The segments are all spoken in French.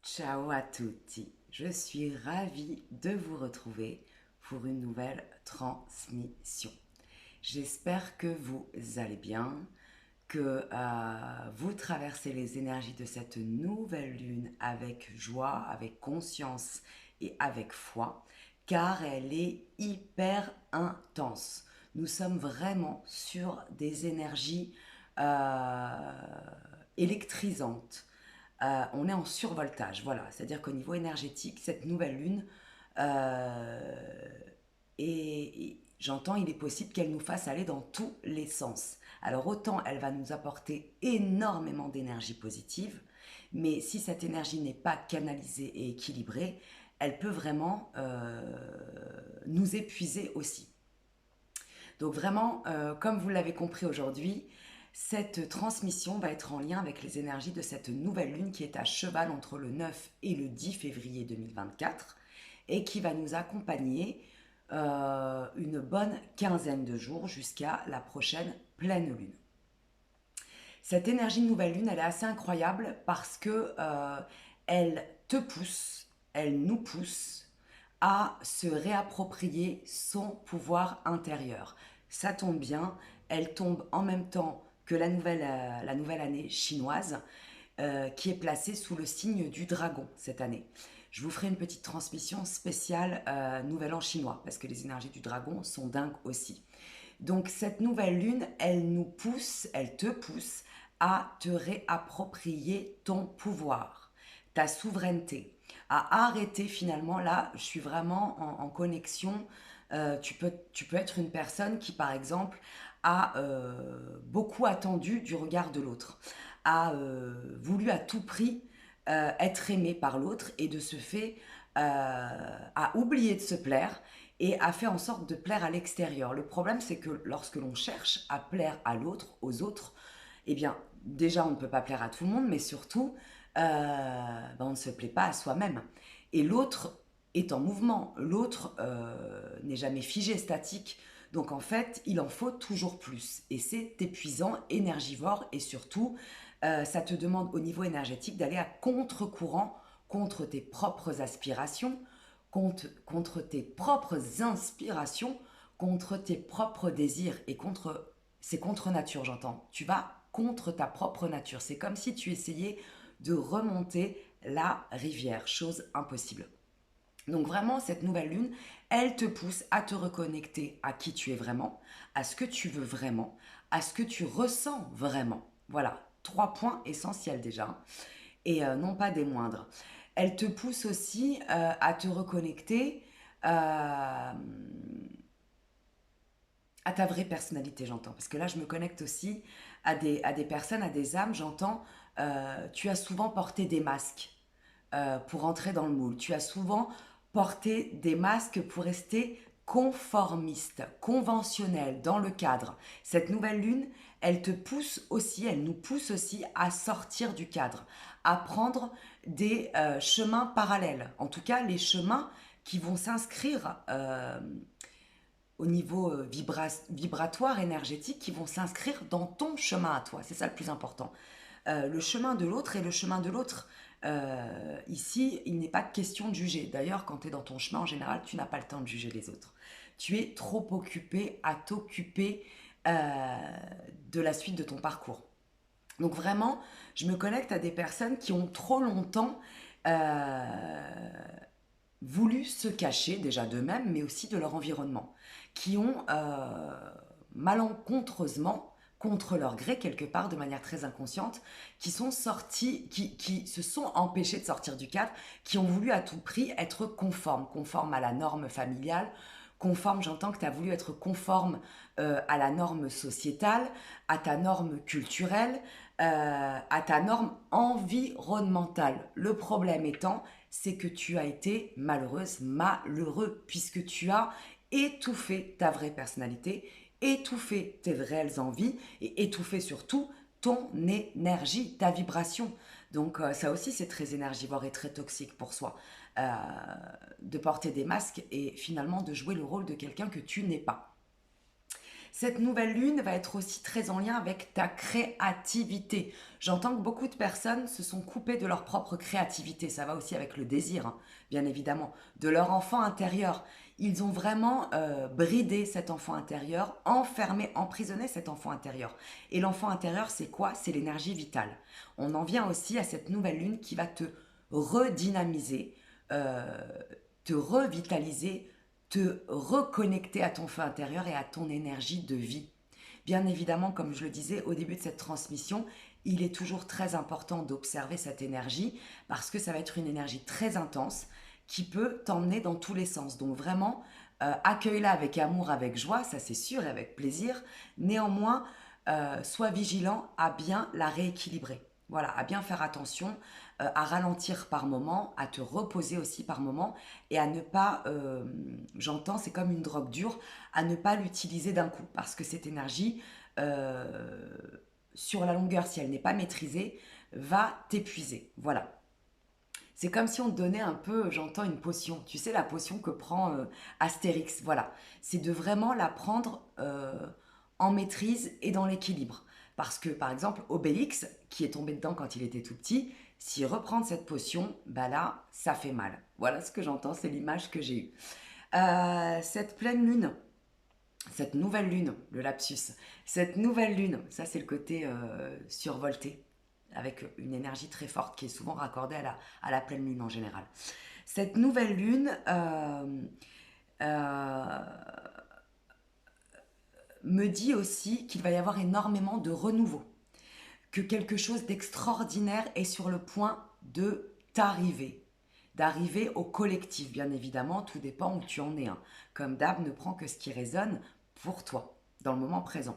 Ciao à tutti, je suis ravie de vous retrouver pour une nouvelle transmission. J'espère que vous allez bien, que vous traversez les énergies de cette nouvelle lune avec joie, avec conscience et avec foi, car elle est hyper intense. Nous sommes vraiment sur des énergies euh, électrisantes. On est en survoltage, voilà. C'est-à-dire qu'au niveau énergétique, cette nouvelle lune, euh, et j'entends, il est possible qu'elle nous fasse aller dans tous les sens. Alors autant elle va nous apporter énormément d'énergie positive, mais si cette énergie n'est pas canalisée et équilibrée, elle peut vraiment nous épuiser aussi. Donc vraiment, comme vous l'avez compris aujourd'hui, cette transmission va être en lien avec les énergies de cette nouvelle lune qui est à cheval entre le 9 et le 10 février 2024 et qui va nous accompagner une bonne quinzaine de jours jusqu'à la prochaine pleine lune. Cette énergie de nouvelle lune, elle est assez incroyable parce que elle te pousse, elle nous pousse à se réapproprier son pouvoir intérieur. Ça tombe bien, elle tombe en même temps que la nouvelle année chinoise qui est placée sous le signe du dragon cette année. Je vous ferai une petite transmission spéciale Nouvel An chinois parce que les énergies du dragon sont dingues aussi. Donc cette nouvelle lune, elle nous pousse, elle te pousse à te réapproprier ton pouvoir, ta souveraineté, à arrêter finalement, là je suis vraiment en connexion, tu peux être une personne qui par exemple a beaucoup attendu du regard de l'autre, a voulu à tout prix être aimé par l'autre et de ce fait a oublié de se plaire et a fait en sorte de plaire à l'extérieur. Le problème, c'est que lorsque l'on cherche à plaire à l'autre, aux autres, eh bien, déjà, on ne peut pas plaire à tout le monde, mais surtout, on ne se plaît pas à soi-même. Et l'autre est en mouvement. L'autre n'est jamais figé, statique. Donc, en fait, il en faut toujours plus. Et c'est épuisant, énergivore, et surtout, ça te demande au niveau énergétique d'aller à contre-courant contre tes propres aspirations, contre tes propres inspirations, contre tes propres désirs et contre... C'est contre nature, j'entends. Tu vas contre ta propre nature. C'est comme si tu essayais de remonter la rivière, chose impossible. Donc vraiment, cette nouvelle lune, elle te pousse à te reconnecter à qui tu es vraiment, à ce que tu veux vraiment, à ce que tu ressens vraiment. Voilà, trois points essentiels déjà, et non pas des moindres. Elle te pousse aussi à te reconnecter à ta vraie personnalité, j'entends. Parce que là, je me connecte aussi à des personnes, à des âmes, j'entends. Tu as souvent porté des masques pour entrer dans le moule. Tu as souvent porté des masques pour rester conformiste, conventionnel, dans le cadre. Cette nouvelle lune, elle te pousse aussi, elle nous pousse aussi à sortir du cadre, à prendre des chemins parallèles. En tout cas, les chemins qui vont s'inscrire au niveau vibratoire, énergétique, qui vont s'inscrire dans ton chemin à toi. C'est ça le plus important. Le chemin de l'autre et le chemin de l'autre. Ici, il n'est pas de question de juger. D'ailleurs, quand tu es dans ton chemin, en général, tu n'as pas le temps de juger les autres. Tu es trop occupé à t'occuper de la suite de ton parcours. Donc vraiment, je me connecte à des personnes qui ont trop longtemps voulu se cacher déjà d'eux-mêmes, mais aussi de leur environnement, qui ont malencontreusement, contre leur gré quelque part, de manière très inconsciente, qui sont sortis, qui se sont empêchés de sortir du cadre, qui ont voulu à tout prix être conformes, conformes à la norme familiale, conforme, j'entends que tu as voulu être conforme à la norme sociétale, à ta norme culturelle, à ta norme environnementale. Le problème étant, c'est que tu as été malheureuse, malheureux, puisque tu as étouffé ta vraie personnalité, étouffé tes réelles envies et étouffé surtout ton énergie, ta vibration. Donc ça aussi c'est très énergivore et très toxique pour soi euh, de porter des masques et finalement de jouer le rôle de quelqu'un que tu n'es pas. Cette nouvelle lune va être aussi très en lien avec ta créativité. J'entends que beaucoup de personnes se sont coupées de leur propre créativité. Ça va aussi avec le désir, hein, bien évidemment, de leur enfant intérieur. Ils ont vraiment bridé cet enfant intérieur, enfermé, emprisonné cet enfant intérieur. Et l'enfant intérieur, c'est quoi? C'est l'énergie vitale. On en vient aussi à cette nouvelle lune qui va te redynamiser, euh, te revitaliser, te reconnecter à ton feu intérieur et à ton énergie de vie. Bien évidemment, comme je le disais au début de cette transmission, il est toujours très important d'observer cette énergie parce que ça va être une énergie très intense qui peut t'emmener dans tous les sens. Donc vraiment, accueille-la avec amour, avec joie, ça c'est sûr, et avec plaisir. Néanmoins, sois vigilant à bien la rééquilibrer. Voilà, à bien faire attention, à ralentir par moment, à te reposer aussi par moment et à ne pas, j'entends, c'est comme une drogue dure, à ne pas l'utiliser d'un coup parce que cette énergie, euh, sur la longueur, si elle n'est pas maîtrisée, va t'épuiser. Voilà. C'est comme si on te donnait un peu, j'entends, une potion. Tu sais, la potion que prend Astérix. Voilà. C'est de vraiment la prendre en maîtrise et dans l'équilibre. Parce que, par exemple, Obélix, qui est tombé dedans quand il était tout petit, s'il reprend cette potion, bah là, ça fait mal. Voilà ce que j'entends, c'est l'image que j'ai eue. Cette pleine lune, cette nouvelle lune, le lapsus, cette nouvelle lune, ça c'est le côté survolté, avec une énergie très forte qui est souvent raccordée à la pleine lune en général. Cette nouvelle lune euh, me dit aussi qu'il va y avoir énormément de renouveau, que quelque chose d'extraordinaire est sur le point de t'arriver, d'arriver au collectif, bien évidemment, tout dépend où tu en es. Hein. Comme d'hab, ne prends que ce qui résonne pour toi, dans le moment présent.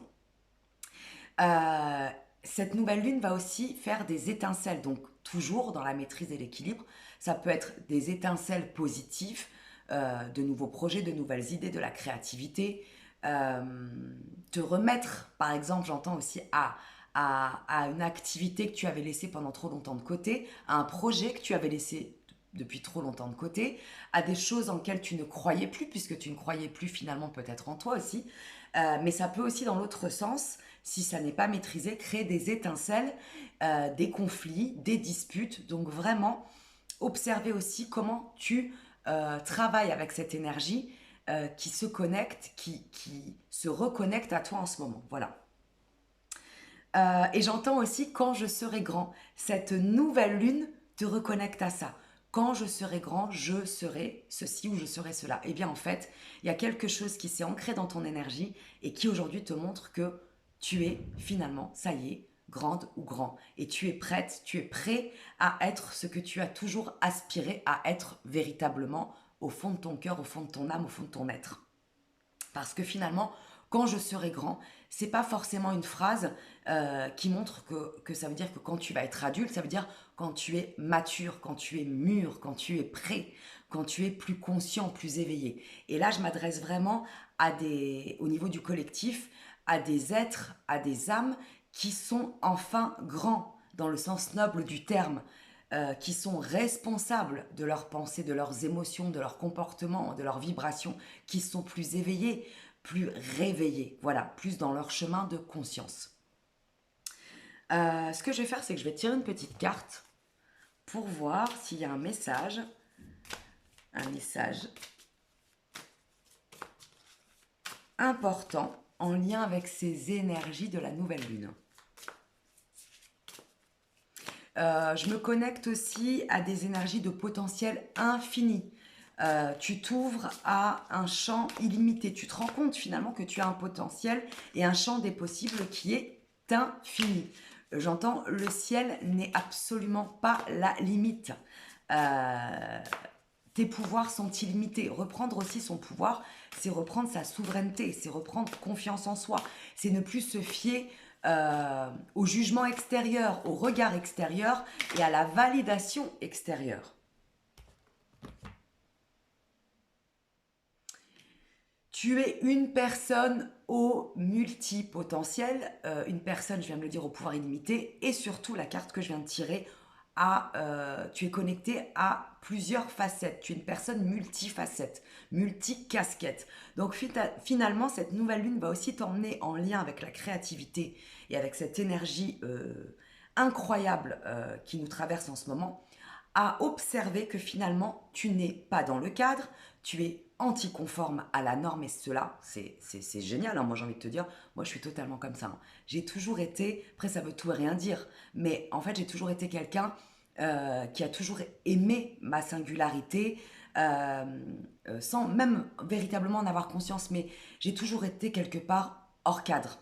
Euh, cette nouvelle lune va aussi faire des étincelles, donc toujours dans la maîtrise et l'équilibre. Ça peut être des étincelles positives, de nouveaux projets, de nouvelles idées, de la créativité. Euh, te remettre, par exemple, j'entends aussi à une activité que tu avais laissée pendant trop longtemps de côté, à un projet que tu avais laissé depuis trop longtemps de côté, à des choses en lesquelles tu ne croyais plus, puisque tu ne croyais plus finalement peut-être en toi aussi. Mais ça peut aussi, dans l'autre sens, si ça n'est pas maîtrisé, créer des étincelles, des conflits, des disputes. Donc vraiment, observer aussi comment tu travailles avec cette énergie qui se connecte, qui se reconnecte à toi en ce moment. Voilà. Et j'entends aussi quand je serai grand. Cette nouvelle lune te reconnecte à ça. Quand je serai grand, je serai ceci ou je serai cela. Eh bien en fait, il y a quelque chose qui s'est ancré dans ton énergie et qui aujourd'hui te montre que tu es finalement, ça y est, grande ou grand. Et tu es prête, tu es prêt à être ce que tu as toujours aspiré à être véritablement au fond de ton cœur, au fond de ton âme, au fond de ton être. Parce que finalement, quand je serai grand, c'est pas forcément une phrase qui montre que ça veut dire que quand tu vas être adulte, ça veut dire quand tu es mature, quand tu es mûr, quand tu es prêt, quand tu es plus conscient, plus éveillé. Et là, je m'adresse vraiment au niveau du collectif, à des êtres, à des âmes qui sont enfin grands, dans le sens noble du terme, qui sont responsables de leurs pensées, de leurs émotions, de leurs comportements, de leurs vibrations, qui sont plus éveillés, plus réveillés, voilà, plus dans leur chemin de conscience. Ce que je vais faire, c'est que je vais tirer une petite carte pour voir s'il y a un message important en lien avec ces énergies de la nouvelle lune. Je me connecte aussi à des énergies de potentiel infini. Tu t'ouvres à un champ illimité. Tu te rends compte finalement que tu as un potentiel et un champ des possibles qui est infini. J'entends, le ciel n'est absolument pas la limite. Tes pouvoirs sont illimités. Reprendre aussi son pouvoir, c'est reprendre sa souveraineté, c'est reprendre confiance en soi, c'est ne plus se fier au jugement extérieur, au regard extérieur et à la validation extérieure. Tu es une personne au multipotentiel, une personne, je viens de le dire, au pouvoir illimité, et surtout la carte que je viens de tirer, tu es connecté à plusieurs facettes. Tu es une personne multifacette, multicasquette. Donc finalement, cette nouvelle lune va aussi t'emmener en lien avec la créativité et avec cette énergie incroyable qui nous traverse en ce moment, à observer que finalement, tu n'es pas dans le cadre, tu es anticonforme à la norme et cela, c'est génial, hein. Moi j'ai envie de te dire, moi je suis totalement comme ça, hein. J'ai toujours été, après ça veut tout et rien dire, mais en fait j'ai toujours été quelqu'un qui a toujours aimé ma singularité, euh, sans même véritablement en avoir conscience, mais j'ai toujours été quelque part hors cadre.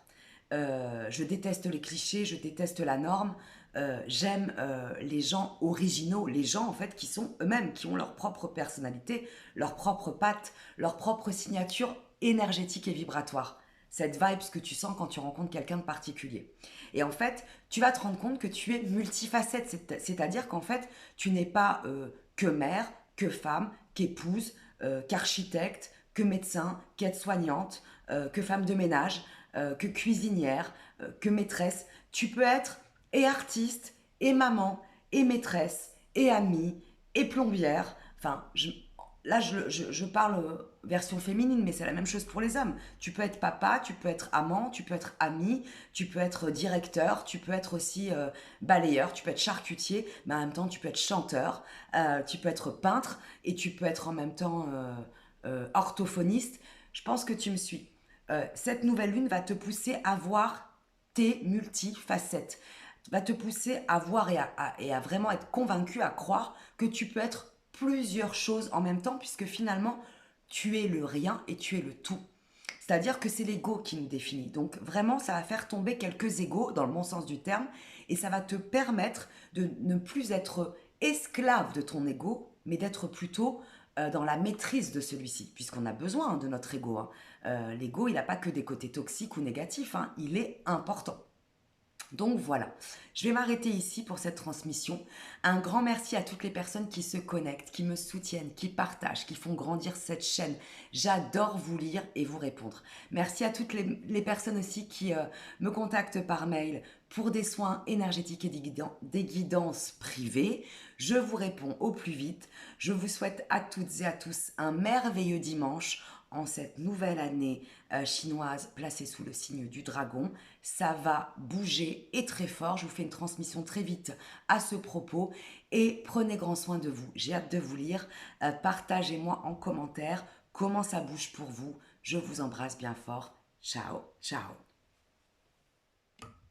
Je déteste les clichés, je déteste la norme. J'aime les gens originaux, les gens en fait qui sont eux-mêmes, qui ont leur propre personnalité, leur propre patte, leur propre signature énergétique et vibratoire. Cette vibe que tu sens quand tu rencontres quelqu'un de particulier. Et en fait, tu vas te rendre compte que tu es multifacette, c'est-à-dire qu'en fait, tu n'es pas que mère, que femme, qu'épouse, qu'architecte, que médecin, qu'aide-soignante, que femme de ménage, que cuisinière, que maîtresse. Tu peux être et artiste, et maman, et maîtresse, et amie, et plombière. Enfin, là, je parle version féminine, mais c'est la même chose pour les hommes. Tu peux être papa, tu peux être amant, tu peux être ami, tu peux être directeur, tu peux être aussi balayeur, tu peux être charcutier, mais en même temps, tu peux être chanteur, tu peux être peintre, et tu peux être en même temps orthophoniste. Je pense que tu me suis. Cette nouvelle lune va te pousser à voir tes multifacettes, va te pousser à voir et à vraiment être convaincu, à croire que tu peux être plusieurs choses en même temps, puisque finalement, tu es le rien et tu es le tout. C'est-à-dire que c'est l'ego qui nous définit. Donc vraiment, ça va faire tomber quelques égos, dans le bon sens du terme, et ça va te permettre de ne plus être esclave de ton ego, mais d'être plutôt dans la maîtrise de celui-ci, puisqu'on a besoin de notre ego, hein. L'ego, il n'a pas que des côtés toxiques ou négatifs, hein, il est important. Donc voilà, je vais m'arrêter ici pour cette transmission. Un grand merci à toutes les personnes qui se connectent, qui me soutiennent, qui partagent, qui font grandir cette chaîne. J'adore vous lire et vous répondre. Merci à toutes les personnes aussi qui me contactent par mail pour des soins énergétiques et des guidances privées. Je vous réponds au plus vite. Je vous souhaite à toutes et à tous un merveilleux dimanche en cette nouvelle année chinoise placée sous le signe du dragon. Ça va bouger et très fort. Je vous fais une transmission très vite à ce propos et prenez grand soin de vous. J'ai hâte de vous lire. Partagez-moi en commentaire comment ça bouge pour vous. Je vous embrasse bien fort. Ciao, ciao.